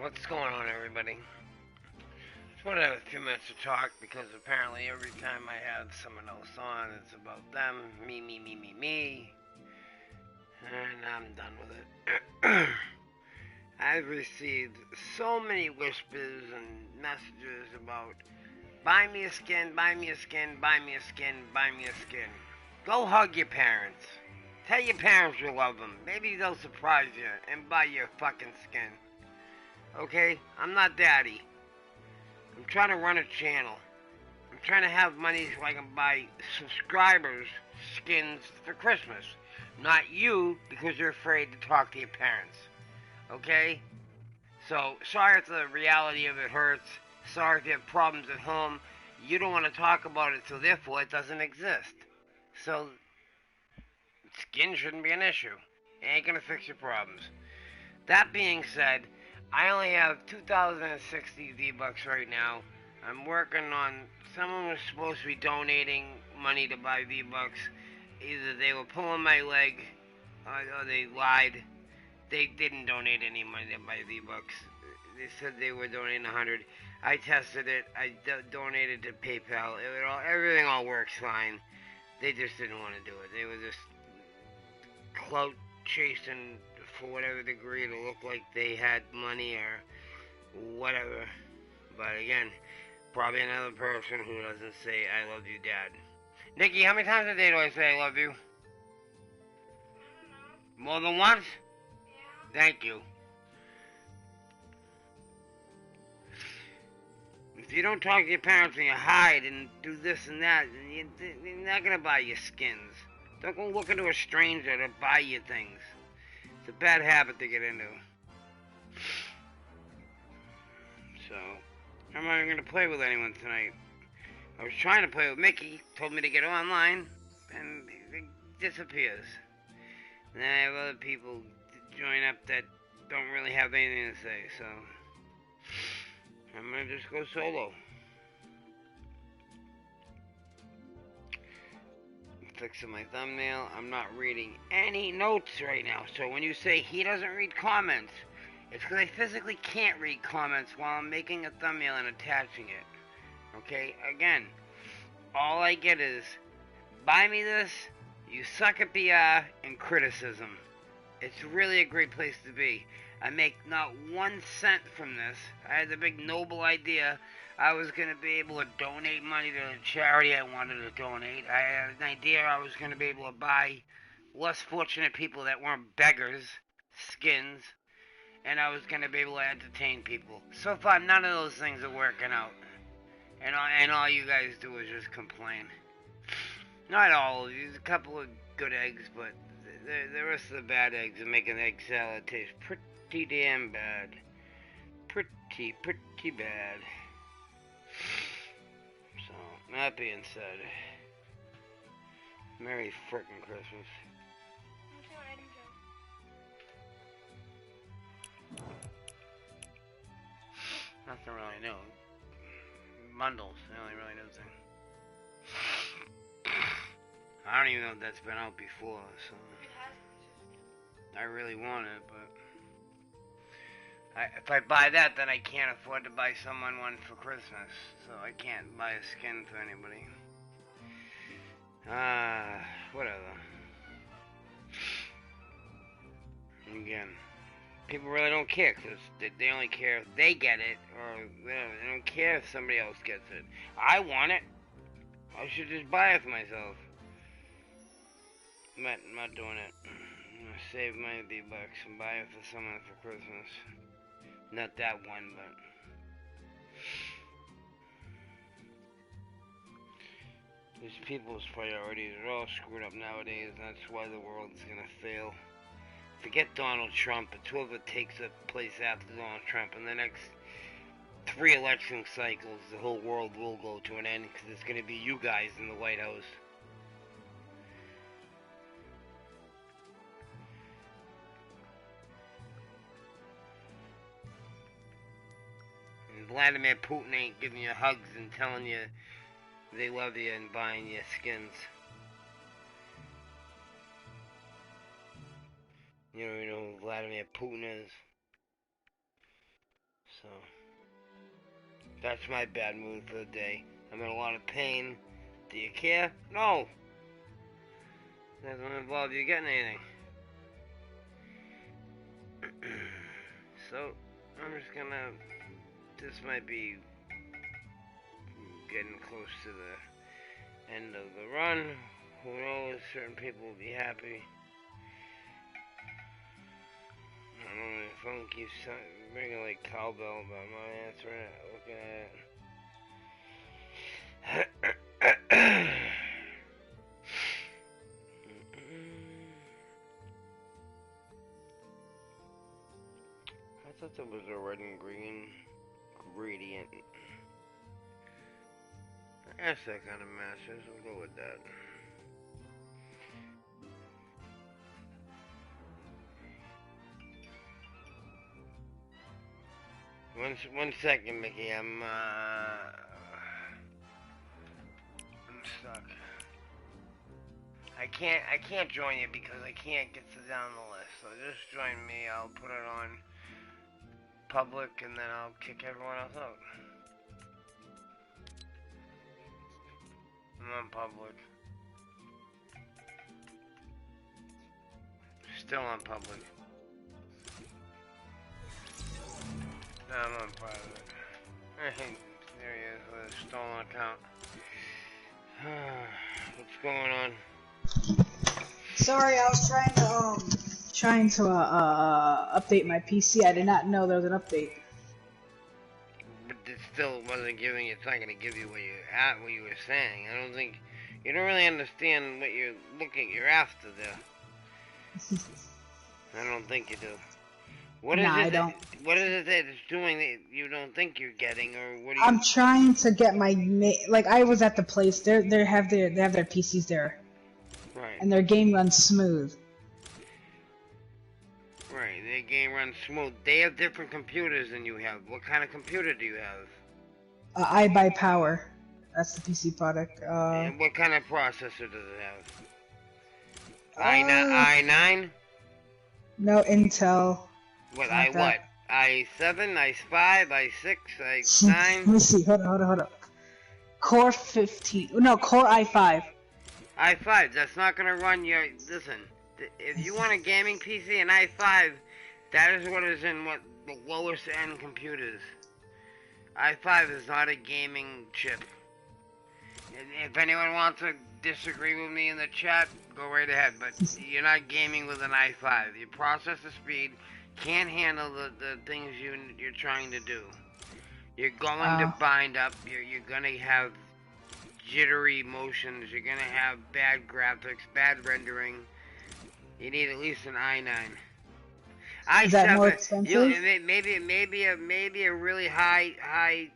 What's going on, everybody? Just want to have a few minutes to talk because apparently every time I have someone else on, it's about them, me, and I'm done with it. I've received so many whispers and messages about buy me a skin, buy me a skin, buy me a skin, buy me a skin. Go hug your parents. Tell your parents you love them. Maybe they'll surprise you and buy you a fucking skin. Okay? I'm not daddy. I'm trying to run a channel. I'm trying to have money so I can buy subscribers skins for Christmas. Not you, because you're afraid to talk to your parents. Okay? So, sorry if the reality of it hurts. Sorry if you have problems at home. You don't want to talk about it, so therefore it doesn't exist. So, skin shouldn't be an issue. It ain't gonna fix your problems. That being said, I only have 2,060 V-Bucks right now. I'm working on, someone was supposed to be donating money to buy V-Bucks. Either they were pulling my leg, or they lied. They didn't donate any money to buy V-Bucks. They said they were donating 100. I tested it. I donated to PayPal. Everything all works fine. They just didn't want to do it. They were just clout chasing for whatever degree to look like they had money or whatever. But again, probably another person who doesn't say I love you, Dad. Nikki, how many times a day do I say I love you? More than once? Yeah. Thank you. If you don't talk to your parents and you hide and do this and that, you're not gonna buy you skins. Don't go looking to a stranger to buy you things. It's a bad habit to get into. So, I'm not even going to play with anyone tonight. I was trying to play with Mickey, told me to get online, and it disappears. And then I have other people join up that don't really have anything to say, so I'm going to just go solo. Fixing my thumbnail. I'm not reading any notes right now. So when you say he doesn't read comments, it's because I physically can't read comments while I'm making a thumbnail and attaching it. Okay? Again, all I get is buy me this, you suck at BR, and criticism. It's really a great place to be. I make not 1 cent from this. I had the big noble idea I was going to be able to donate money to a charity I wanted to donate. I had an idea I was going to be able to buy less fortunate people that weren't beggars skins, and I was going to be able to entertain people. So far, none of those things are working out, and all you guys do is just complain. Not all of you, there's a couple of good eggs, but the rest of the bad eggs are making egg salad taste pretty damn bad. Pretty bad. So, that being said, Merry frickin' Christmas. Nothing really new. Bundles, the only really new thing. I don't even know if that's been out before, so I really want it, but if I buy that, then I can't afford to buy someone one for Christmas, so I can't buy a skin for anybody. Whatever. Again, people really don't care, because they only care if they get it, or they don't care if somebody else gets it. I want it. I should just buy it for myself. But I'm not doing it. I'm gonna save my V-Bucks and buy it for someone for Christmas. Not that one, but these people's priorities are all screwed up nowadays, and that's why the world is gonna fail. Forget Donald Trump, but whoever takes a place after Donald Trump in the next 3 election cycles, the whole world will go to an end, because it's gonna be you guys in the White House. Vladimir Putin ain't giving you hugs and telling you they love you and buying you skins. You don't even know who Vladimir Putin is. So, that's my bad mood for the day. I'm in a lot of pain. Do you care? No! Doesn't involve you getting anything. So, I'm just gonna... This might be getting close to the end of the run. Who knows? Certain people will be happy. I don't know, the phone keeps ringing like cowbell, but I'm not answering it, looking at it. I thought there was a red and green gradient. I guess that kind of matches. We'll go with that. One second, Mickey. I'm stuck. I can't join you because I can't get to down the list. So just join me. I'll put it on public and then I'll kick everyone else out. I'm on public. Still on public. No, I'm on private. There he is with a stolen account. What's going on? Sorry, I was trying to update my PC. I did not know there was an update. But it still wasn't giving. It's not gonna give you what you were saying. I don't think you don't really understand what you're after there. I don't think you do. What is I don't. What is it that it's doing that you don't think you're getting, or what? I'm trying to get my like I was at the place. They have their PCs there. Right. And their game runs smooth. Right, their game runs smooth. They have different computers than you have. What kind of computer do you have? I buy Power. That's the PC product. And what kind of processor does it have? i9? No, Intel. What, what? i7, i5, i6, i9? Let me see. Hold on. Core 15. No, Core i5. i5, that's not gonna run your... Listen, if you want a gaming PC, an i5, that is what is in the lowest end computers. i5 is not a gaming chip. If anyone wants to disagree with me in the chat, go right ahead, but you're not gaming with an i5. Your processor speed can't handle the things you're trying to do. You're going to bind up, you're gonna have jittery motions, you're gonna have bad graphics, bad rendering. You need at least an i9. Is that more expensive? Maybe a really high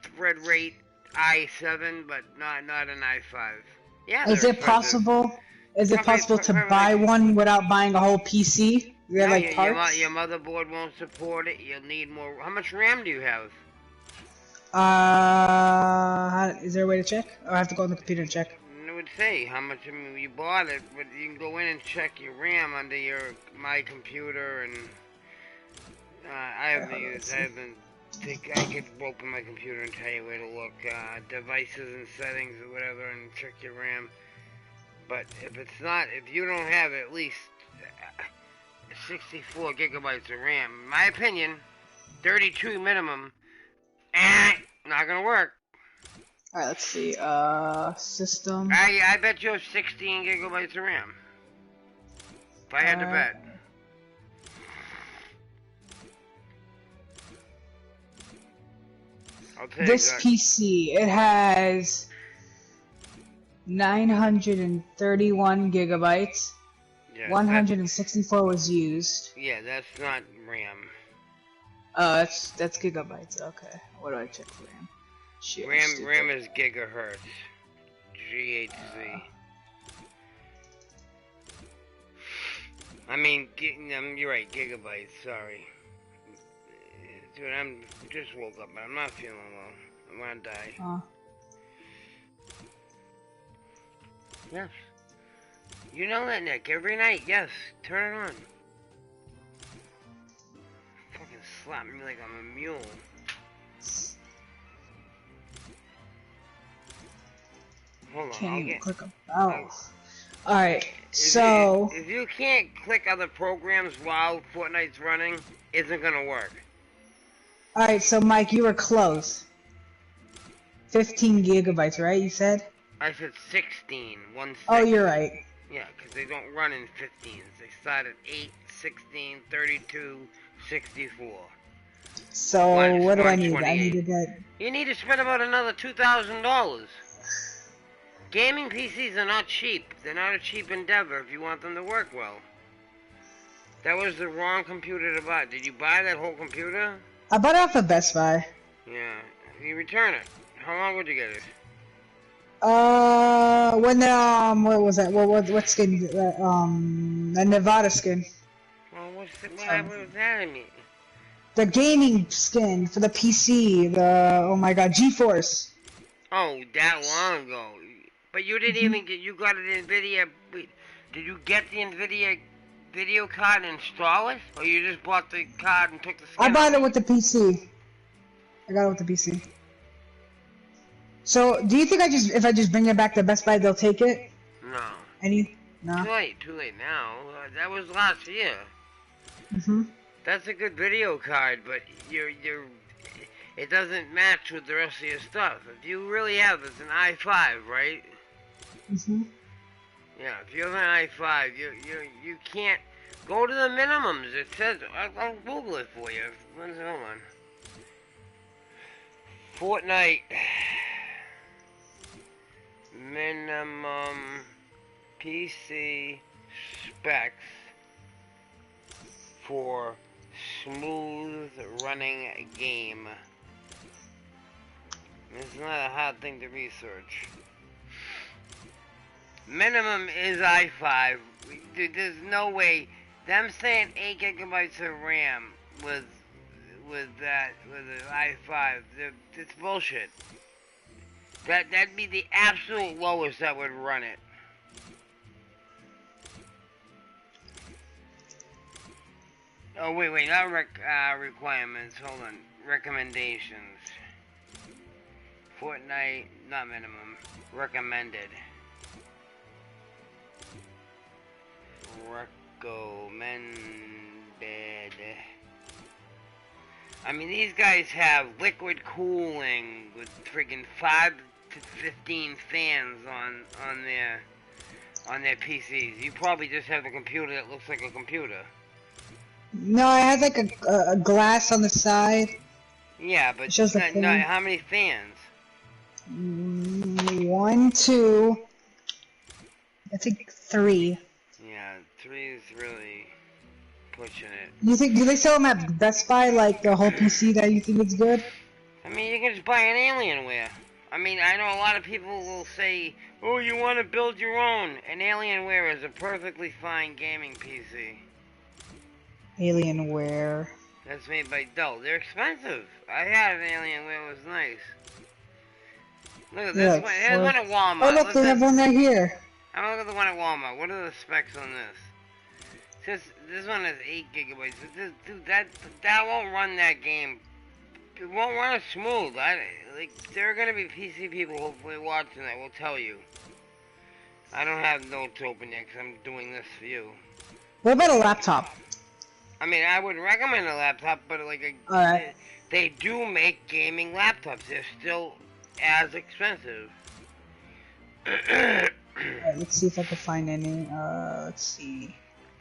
thread rate i7, but not an i5. Yeah. Is it possible? Is it possible to buy one without buying a whole PC? No, like parts? your motherboard won't support it. You'll need more. How much RAM do you have? Is there a way to check? Or I have to go on the computer and check? I would say how much. I mean, you bought it, but you can go in and check your RAM under my computer, and I could open my computer and tell you where to look, devices and settings or whatever, and check your RAM. But if you don't have at least 64 gigabytes of RAM, in my opinion, 32 minimum, not gonna work. Alright, let's see, system. I bet you have 16 gigabytes of RAM. If I had to bet. This PC, it has 931 gigabytes. Yeah, 164 was used. Yeah, that's not RAM. Oh, that's gigabytes. Okay. What do I check for RAM? Shit, RAM is gigahertz. GHz. I mean, you're right, gigabytes. Sorry. Dude, I'm just woke up, but I'm not feeling well. I'm gonna die. Yes. You know that, Nick. Every night, yes. Turn it on. Fucking slap me like I'm a mule. Hold on, Can't I'll even get... click about. Alright, so... If you can't click other programs while Fortnite's running, it isn't gonna work. Alright, so Mike, you were close. 15 gigabytes, right, you said? I said 16, 1/6. Oh, you're right. Yeah, because they don't run in 15s. They start at 8, 16, 32, 64. So, what do I need? I need to get... You need to spend about another $2,000. Gaming PCs are not cheap. They're not a cheap endeavor if you want them to work well. That was the wrong computer to buy. Did you buy that whole computer? I bought it off of Best Buy. Yeah. You return it. How long would you get it? When what was that? What skin? The Nevada skin. Well, what was that I mean? The gaming skin for the PC. Oh my God, GeForce. Oh, that long ago. But you didn't even get, you got it in NVIDIA. Did you get the NVIDIA video card and install it? Or you just bought the card and took the skin I bought off? it with the PC. I got it with the PC. So, do you think if I just bring it back to Best Buy, they'll take it? No. No? Too late now. That was last year. Mm-hmm. That's a good video card, but it doesn't match with the rest of your stuff. If you really have, it's an i5, right? Mm-hmm. Yeah, if you have an i5, you can't go to the minimums. It says, I'll Google it for you. Hold on. Fortnite minimum PC specs for smooth running game. It's not a hard thing to research. Minimum is i5. Dude, there's no way. Them saying 8 gigabytes of RAM with an i5, it's bullshit. That'd be the absolute lowest that would run it. Oh wait, not requirements. Hold on, recommendations. Fortnite, not minimum, recommended. Recommended. I mean, these guys have liquid cooling with friggin' 5 to 15 fans on their PCs. You probably just have a computer that looks like a computer. No, I had like a glass on the side. Yeah, but not how many fans? 1, 2. I think 3. Yeah, 3 is really pushing it. Do they sell them at Best Buy, like the whole PC that you think is good? I mean, you can just buy an Alienware. I mean, I know a lot of people will say, oh, you want to build your own. An Alienware is a perfectly fine gaming PC. Alienware. That's made by Dell. They're expensive. I had an Alienware, it was nice. Look at this one. Here's one at Walmart. Oh, look, they have one right here. I'm gonna look at the one at Walmart. What are the specs on this? This one has 8 gigabytes. Dude, that won't run that game. It won't run it smooth. There are gonna be PC people hopefully watching that will tell you. I don't have notes open yet because I'm doing this for you. What about a laptop? I mean, I would recommend a laptop, but Alright. they do make gaming laptops. They're still as expensive. Alright, let's see if I can find any. Let's see.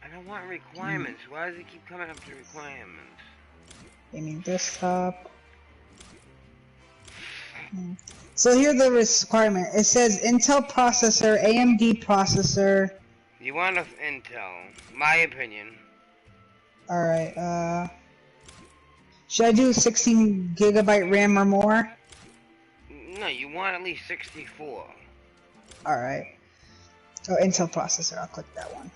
I don't want requirements. Why does it keep coming up to requirements? Gaming desktop. So here the requirement. It says Intel processor, AMD processor. You want an Intel, my opinion. Alright, should I do 16 gigabyte RAM or more? No, you want at least 64. Alright. Oh, Intel processor, I'll click that one.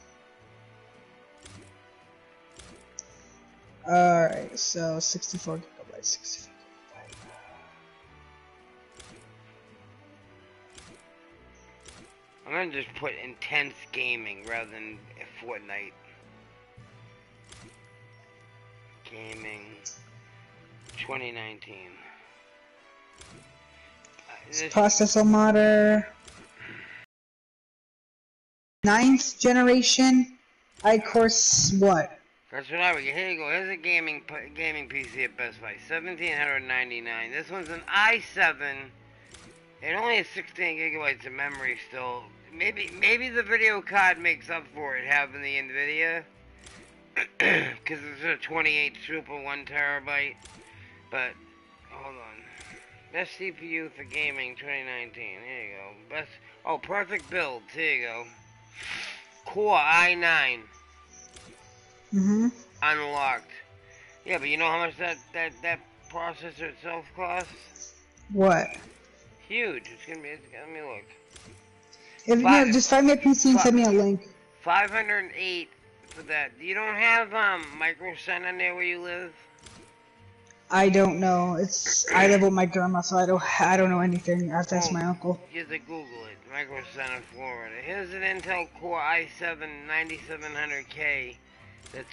Alright, so 64 gigabytes, 64 gigabytes. I'm gonna just put intense gaming rather than Fortnite. Gaming. 2019. Processor modder. 9th generation. iCourse what? That's what I would get. Here you go. Here's a gaming PC at Best Buy. $1,799. This one's an i7. It only has 16 gigabytes of memory still. Maybe the video card makes up for it having the NVIDIA. Because it's a 28 Super 1 terabyte. But, hold on. Best CPU for gaming 2019. Here you go. Perfect builds. Here you go. Core i9. Unlocked. Yeah, but you know how much that processor itself costs? What? Huge. It's gonna be. Let me look. No, just find me a PC and send me a link. 508 for that. You don't have Micro Center near where you live? I don't know. I live with my grandma, so I don't know anything. I have to ask my uncle. You have to Google it. Micro Center, Florida. Here's an Intel Core i7 9700K. That's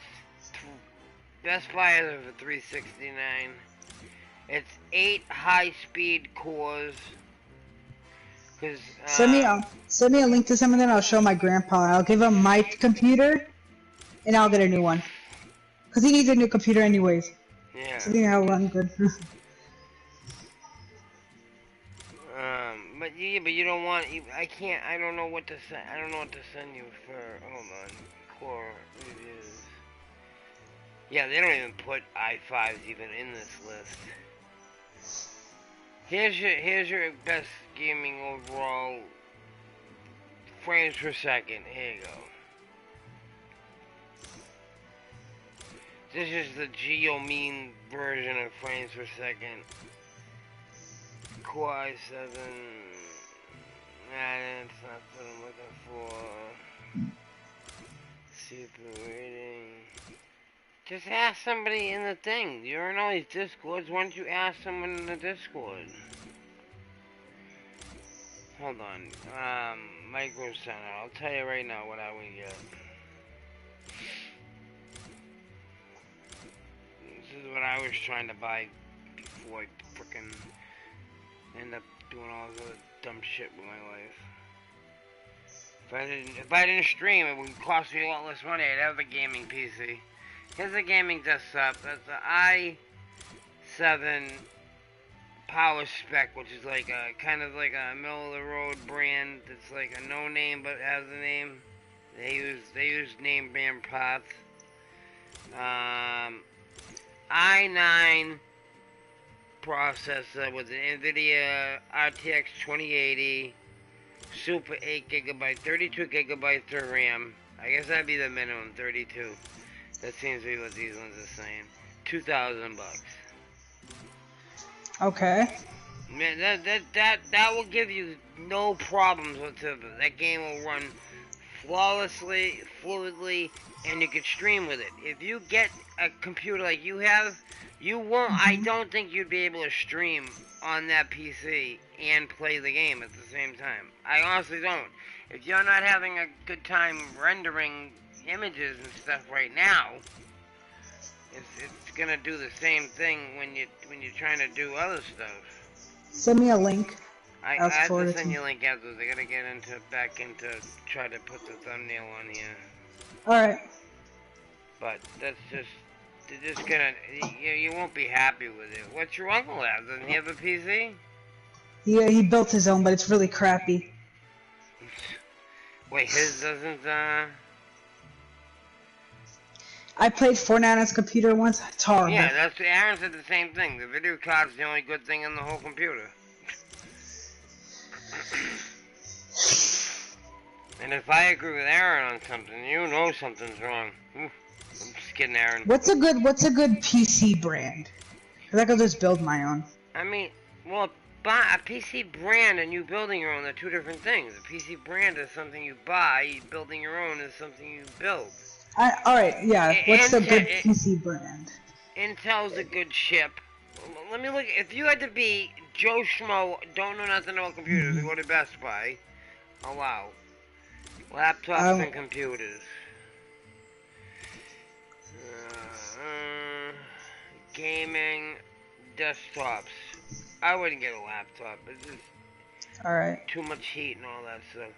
Best Buy has it for $369. It's 8 high-speed cores. Send me a link to something, then I'll show my grandpa. I'll give him my computer, and I'll get a new one. Cause he needs a new computer anyways. Yeah. So I think I'll run good. But you don't want. I don't know what to send. I don't know what to send you for. Hold on. Core reviews. Yeah, they don't even put i5s even in this list. Here's your best gaming overall frames per second. Here you go. This is the geo-mean version of frames per second. Core i7. Nah, that's not what I'm looking for. CPU rating. Just ask somebody in the thing. You're in all these Discords. Why don't you ask someone in the Discord? Hold on. Micro Center. I'll tell you right now what I would get. This is what I was trying to buy before I frickin' end up doing all this other dumb shit with my life. If I didn't stream, it would cost me a lot less money. I'd have a gaming PC. Here's a gaming desktop. That's the i7 Power Spec, which is like a kind of like a middle of the road brand. It's like a no name but has a name. They use name brand parts. i9 processor with an NVIDIA RTX 2080, Super 8 GB, 32 GB of RAM. I guess that'd be the minimum, 32. That seems to be what these ones are saying. $2,000 bucks. Okay. Man, that will give you no problems whatsoever. That game will run flawlessly, fluidly, and you can stream with it. If you get a computer like you have, you won't. I don't think you'd be able to stream on that PC and play the game at the same time. I honestly don't. If you're not having a good time rendering images and stuff right now, it's gonna do the same thing when you're trying to do other stuff. Send me a link. I have to send you a link afterwards. I gotta get back into try to put the thumbnail on here. Alright. But that's just they're just gonna you won't be happy with it. What's your uncle have? Doesn't he have a PC? Yeah, he built his own, but it's really crappy. Wait, his doesn't I played Fortnite on his computer once. It's horrible. Yeah, Aaron said the same thing. The video card's the only good thing in the whole computer. And if I agree with Aaron on something, you know something's wrong. I'm just kidding, Aaron. What's a good PC brand? Cause I could just build my own. I mean, well, a PC brand and you building your own are two different things. A PC brand is something you buy. Building your own is something you build. Alright, yeah. What's a good PC brand? Intel's a good chip. Let me look. If you had to be Joe Schmo, don't know nothing about computers, and go to Best Buy. Oh wow. Laptops and computers. Gaming. desktops. I wouldn't get a laptop. It's just Alright. too much heat and all that stuff.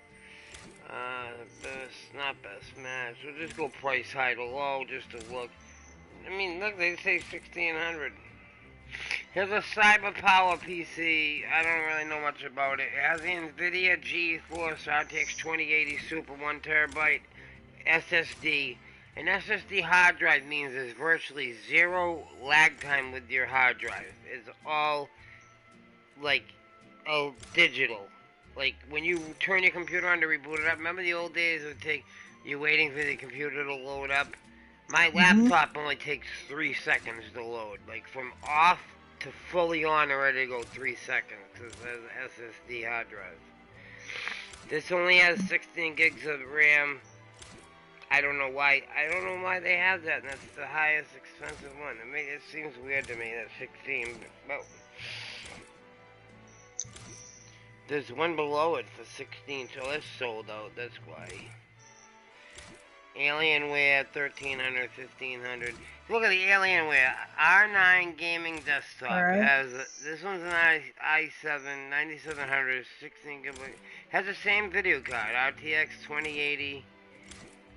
Not best match. We'll just go price high to low just to look. I mean, look, they say 1600. Here's a Cyberpower PC. I don't really know much about it. It has the NVIDIA GeForce RTX 2080 Super 1TB SSD. An SSD hard drive means there's virtually zero lag time with your hard drive. It's all, like, digital. Like, when you turn your computer on to reboot it up, remember the old days it would take you waiting for the computer to load up? My laptop only takes 3 seconds to load. Like, from off to fully on and ready to go 3 seconds, because it has an SSD hard drive. This only has 16 gigs of RAM. I don't know why they have that, and that's the highest expensive one. I mean, it seems weird to me that 16, but there's one below it for 16, so that's sold out, that's why. Alienware, 1300, 1500. Look at the Alienware. R9 gaming desktop. Has this one's an i7, 9700, 16 gigabyte. Has the same video card, RTX 2080,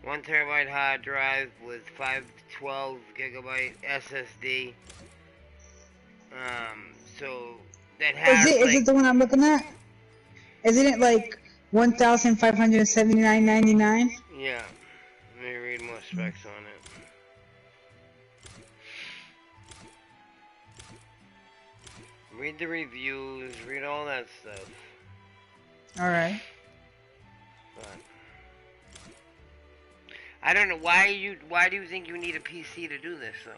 1TB hard drive with 512 gigabyte SSD. So that has. Is it the one I'm looking at? Isn't it like $1,579.99? Yeah. Let me read more specs on it. Read the reviews, read all that stuff. Alright. But I don't know why do you think you need a PC to do this though?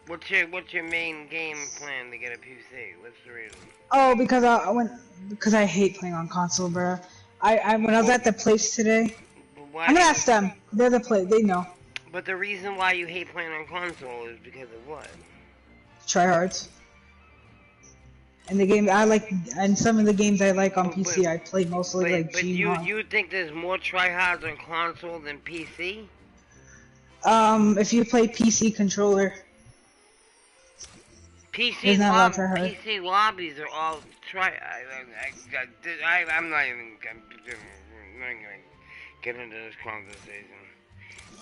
What's your main game plan to get a PC? What's the reason? Oh, because I hate playing on console, bro. When I was at the place today, I'm gonna ask them. They're the place. They know. But the reason why you hate playing on console is because of what? Tryhards. And the game and some of the games I like on PC, I play mostly like But you think there's more tryhards on console than PC? If you play PC controller. PC lobbies are all I'm not even gonna get into this conversation.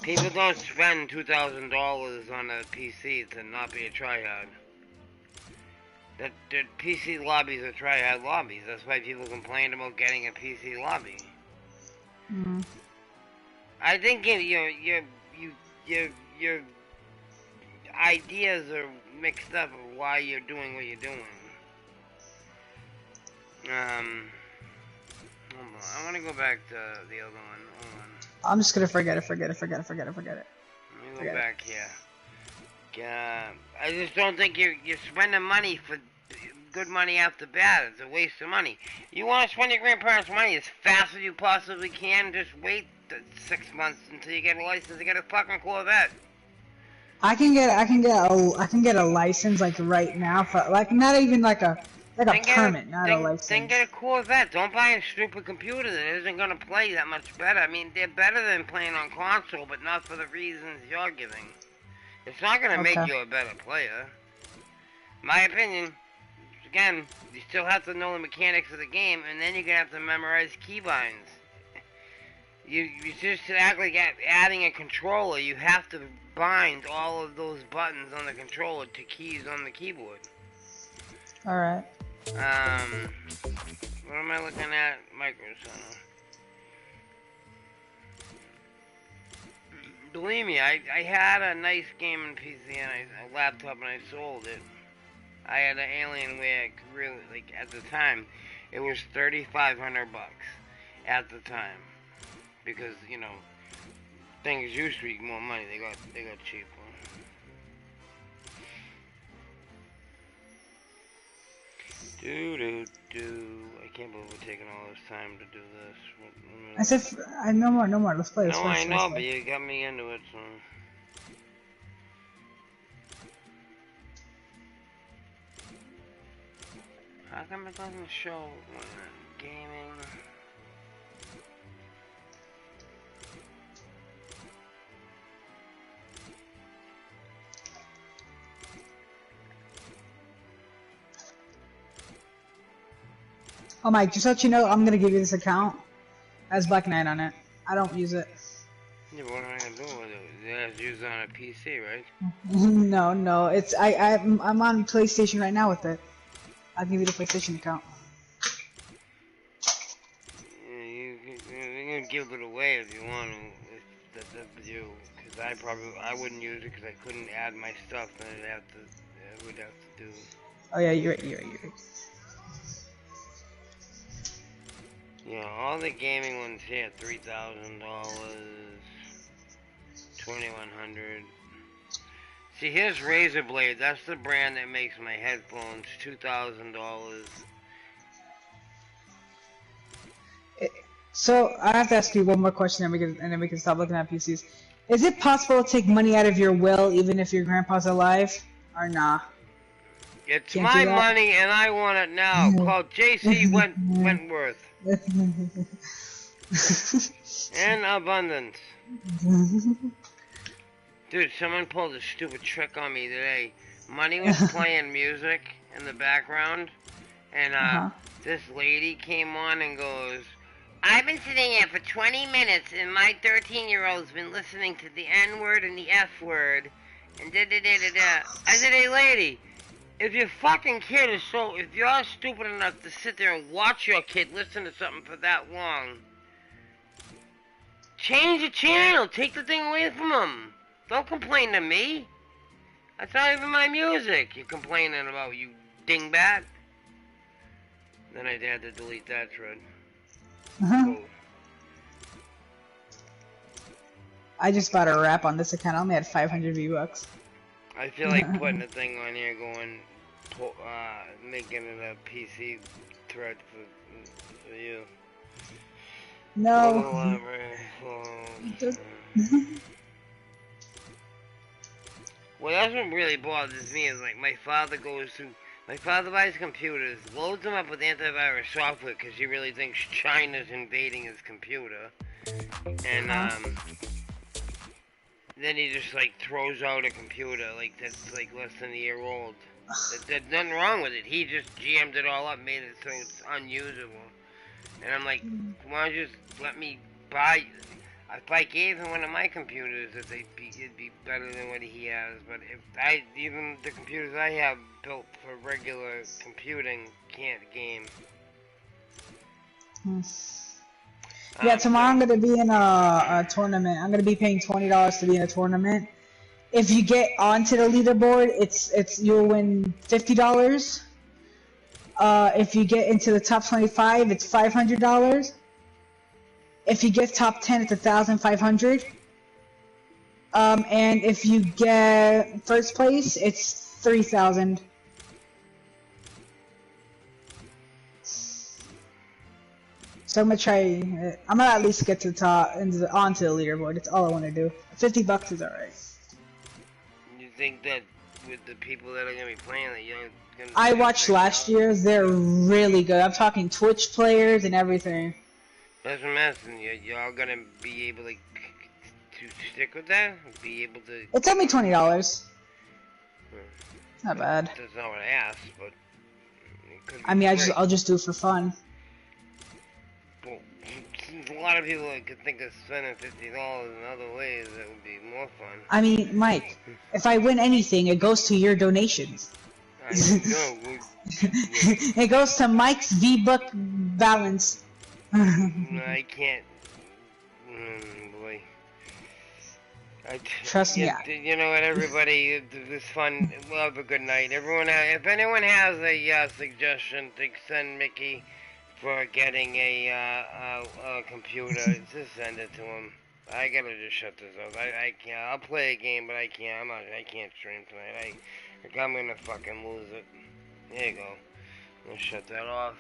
People don't spend $2,000 on a PC to not be a tryhard. The PC lobbies are tryhard lobbies. That's why people complain about getting a PC lobby. I think your ideas are mixed up of why you're doing what you're doing. Hold on. I want to go back to the other one. Hold on. I'm just gonna forget it. Let me go back here. I just don't think you're spending money for good money after bad. It's a waste of money. You want to spend your grandparents' money as fast as you possibly can. Just wait 6 months until you get a license to get a fucking Corvette. I can get a license like right now for like not even like a permit, not a license. Then get a Corvette. Don't buy a stupid computer that isn't gonna play that much better. I mean, they're better than playing on console, but not for the reasons you're giving. It's not gonna make you a better player. My opinion. Again, you still have to know the mechanics of the game, and then you're gonna have to memorize keybinds. You just act like adding a controller. You have to bind all of those buttons on the controller to keys on the keyboard. Alright. What am I looking at? Microsoft. Believe me, I had a nice gaming PC and a laptop, and I sold it. I had an Alienware, really, like, at the time, it was $3,500 at the time. Because, you know, things used to be more money, they got cheaper. I can't believe we're taking all this time to do this. I said, no more, let's play. No, I know, but you got me into it, so. How come it doesn't show gaming? Oh, Mike, just to let you know, I'm gonna give you this account. Has Black Knight on it. I don't use it. Yeah, but what am I gonna do with it? You have to use it on a PC, right? No, it's I'm on PlayStation right now with it. I'll give you the PlayStation account. Yeah, you can give it away if you want to. That's up to you. Cause I wouldn't use it because I couldn't add my stuff. Then I would have to do. Oh yeah, you're right. Yeah, all the gaming ones here, $3,000, $2,100. See, here's Razor Blade. That's the brand that makes my headphones. $2,000. So I have to ask you one more question, and then we can stop looking at PCs. Is it possible to take money out of your will even if your grandpa's alive, or nah? It's Can't my do that? money, and I want it now. Call J.C. Wentworth. In abundance. Dude, someone pulled a stupid trick on me today. Money was playing music in the background, and this lady came on and goes, I've been sitting here for 20 minutes, and my 13-year-old's been listening to the N-word and the F-word, and da-da-da-da-da. I said, hey, lady, if your fucking kid is if you're stupid enough to sit there and watch your kid listen to something for that long, change the channel. Take the thing away from them. Don't complain to me. That's not even my music you're complaining about, you dingbat. Then I had to delete that thread. Cool. I just bought a wrap on this account. I only had 500 V-Bucks. I feel like putting a thing on here going, making it a PC thread for you. No. Well, that's what really bothers me is like my father buys computers, loads them up with antivirus software because he really thinks China's invading his computer, and then he just like throws out a computer like that's like less than a year old. There's nothing wrong with it. He just GM'd it all up, made it so it's unusable. And I'm like, why don't you just let me buy? If I gave him one of my computers, it'd be better than what he has. But even the computers I have built for regular computing can't game. Yeah, tomorrow I'm gonna be in a tournament. I'm gonna be paying $20 to be in a tournament. If you get onto the leaderboard, you'll win $50. If you get into the top 25, it's $500. If you get top 10, it's $1,500. And if you get first place, it's $3,000. So I'm gonna try. I'm gonna at least get to the top and onto the leaderboard. That's all I want to do. $50 is alright. You think that with the people that are gonna be playing, that you're gonna? I watched last year's. They're really good. I'm talking Twitch players and everything. That's what I'm asking. Y'all gonna be able to stick with that? Be able to? It's only $20. It's not bad. That's not what I asked, but. I mean, I'll just do it for fun. Well, a lot of people could think of spending $50 in other ways that would be more fun. I mean, Mike, if I win anything, it goes to your donations. I know. It goes to Mike's V-Buck balance. I can't. Boy. Trust me. You know what, everybody, it was fun. We'll have a good night. If anyone has a suggestion to send Mickey for getting a computer, just send it to him. I gotta just shut this off. I can't. I'll play a game, but I can't. I can't stream tonight. I'm gonna fucking lose it. There you go. Let's shut that off.